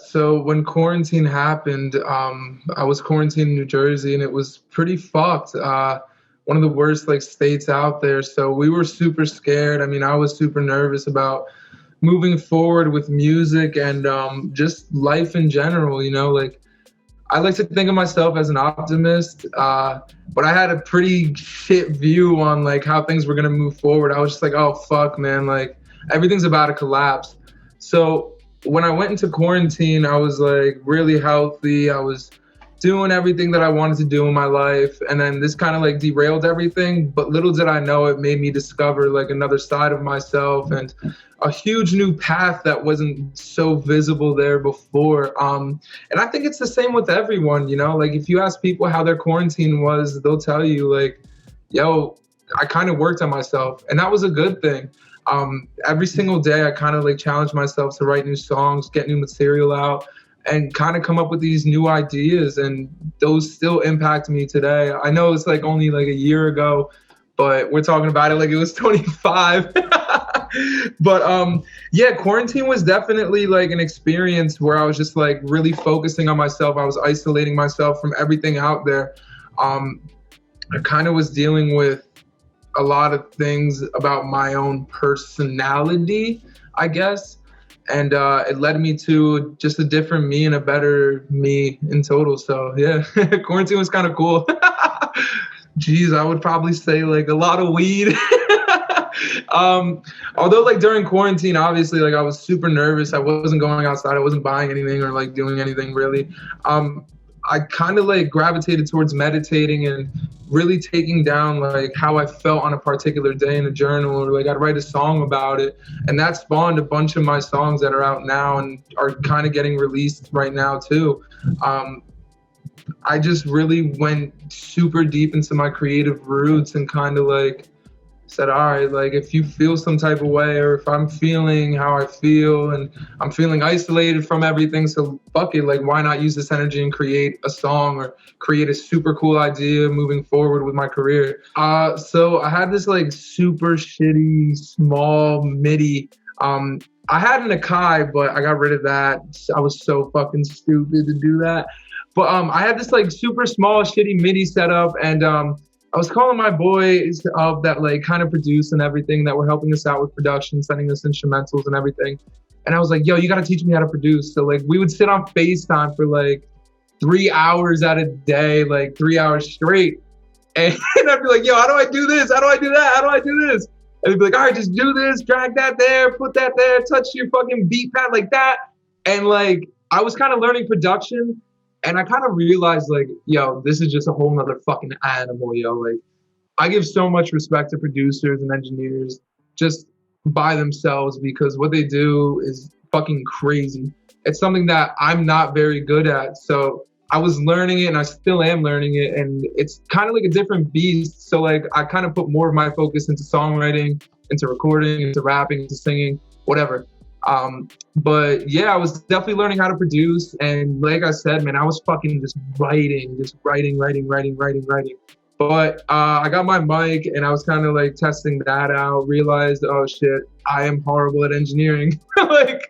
So when quarantine happened, I was quarantined in New Jersey, and it was pretty fucked. One of the worst like states out there. So we were super scared. I mean, I was super nervous about moving forward with music and just life in general. You know, like I like to think of myself as an optimist, but I had a pretty shit view on like how things were gonna move forward. I was just like, oh fuck, man, like everything's about to collapse. So when I went into quarantine, I was like really healthy. I was doing everything that I wanted to do in my life, and then this kind of like derailed everything. But little did I know, it made me discover like another side of myself and a huge new path that wasn't so visible there before. And I think it's the same with everyone, you know, like if you ask people how their quarantine was, they'll tell you like, yo, I kind of worked on myself, and that was a good thing. Every single day I kind of like challenged myself to write new songs, get new material out, and kind of come up with these new ideas, and those still impact me today. I know it's like only like a year ago, but we're talking about it like it was 25. But yeah, quarantine was definitely like an experience where I was just like really focusing on myself. I was isolating myself from everything out there. I kind of was dealing with a lot of things about my own personality, I guess. And it led me to just a different me and a better me in total. So yeah, quarantine was kind of cool. Jeez, I would probably say like a lot of weed. Although like during quarantine, obviously like I was super nervous. I wasn't going outside. I wasn't buying anything or like doing anything really. I kind of like gravitated towards meditating and really taking down like how I felt on a particular day in a journal, or like I'd write a song about it. And that spawned a bunch of my songs that are out now and are kind of getting released right now too. I just really went super deep into my creative roots and kind of like said, all right, like if you feel some type of way, or if I'm feeling how I feel and I'm feeling isolated from everything, so fuck it, like why not use this energy and create a song or create a super cool idea moving forward with my career. So I had this like super shitty small MIDI. I had an Akai, but I got rid of that. I was so fucking stupid to do that. But I had this like super small shitty MIDI setup, and I was calling my boys that like kind of produce and everything, that were helping us out with production, sending us instrumentals and everything. And I was like, yo, you got to teach me how to produce. So like we would sit on FaceTime for like 3 hours at a day, like 3 hours straight. And I'd be like, yo, how do I do this? How do I do that? How do I do this? And they'd be like, all right, just do this, drag that there, put that there, touch your fucking beat pad like that. And like, I was kind of learning production. And I kind of realized like, yo, this is just a whole nother fucking animal, yo. Like, I give so much respect to producers and engineers just by themselves, because what they do is fucking crazy. It's something that I'm not very good at. So I was learning it, and I still am learning it. And it's kind of like a different beast. So like, I kind of put more of my focus into songwriting, into recording, into rapping, into singing, whatever. But yeah, I was definitely learning how to produce. And like I said, man, I was fucking just writing. But I got my mic, and I was kind of like testing that out, realized, oh shit, I am horrible at engineering. Like,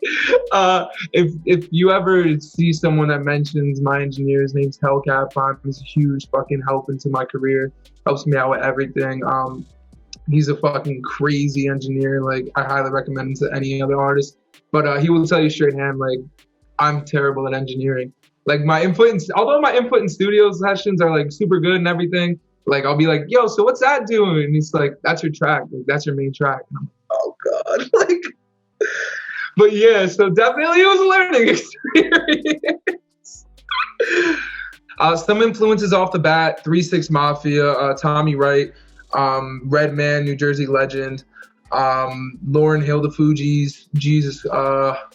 if you ever see someone that mentions my engineer, his name's Hellcat, he's a huge fucking help into my career, helps me out with everything. He's a fucking crazy engineer. Like, I highly recommend him to any other artist. But he will tell you straight hand, like, I'm terrible at engineering. Like, although my input in studio sessions are like super good and everything, like I'll be like, yo, so what's that doing? And he's like, that's your track. Like, that's your main track. And I'm like, oh God. Like, but yeah, so definitely it was a learning experience. Some influences off the bat: 3 6 Mafia, Tommy Wright, Redman, New Jersey legend, Lauryn Hill, the Fugees, Jesus,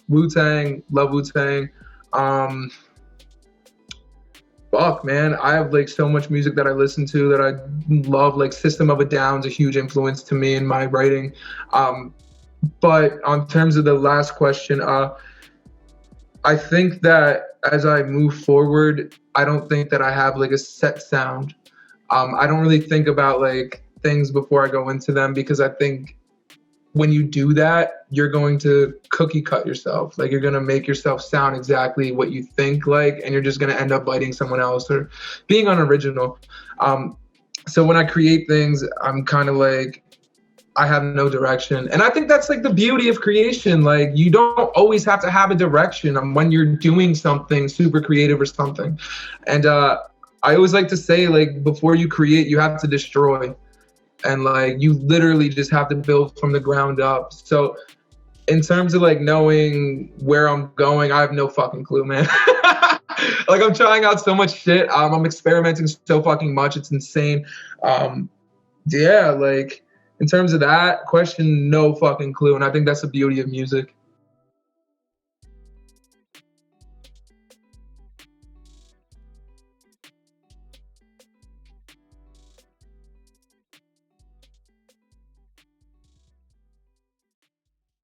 Wu-Tang, love Wu-Tang. Fuck, man, I have like so much music that I listen to that I love. Like System of a Down's a huge influence to me in my writing. But on terms of the last question, I think that as I move forward, I don't think that I have like a set sound. I don't really think about like things before I go into them, because I think when you do that, you're going to cookie cut yourself. Like, you're going to make yourself sound exactly what you think like, and you're just going to end up biting someone else or being unoriginal. So when I create things, I'm kind of like, I have no direction. And I think that's like the beauty of creation. Like, you don't always have to have a direction when you're doing something super creative or something. And I always like to say, like, before you create, you have to destroy. And like, you literally just have to build from the ground up. So in terms of like knowing where I'm going, I have no fucking clue, man. Like, I'm trying out so much shit. I'm experimenting so fucking much. It's insane. Yeah, like, in terms of that question, no fucking clue. And I think that's the beauty of music.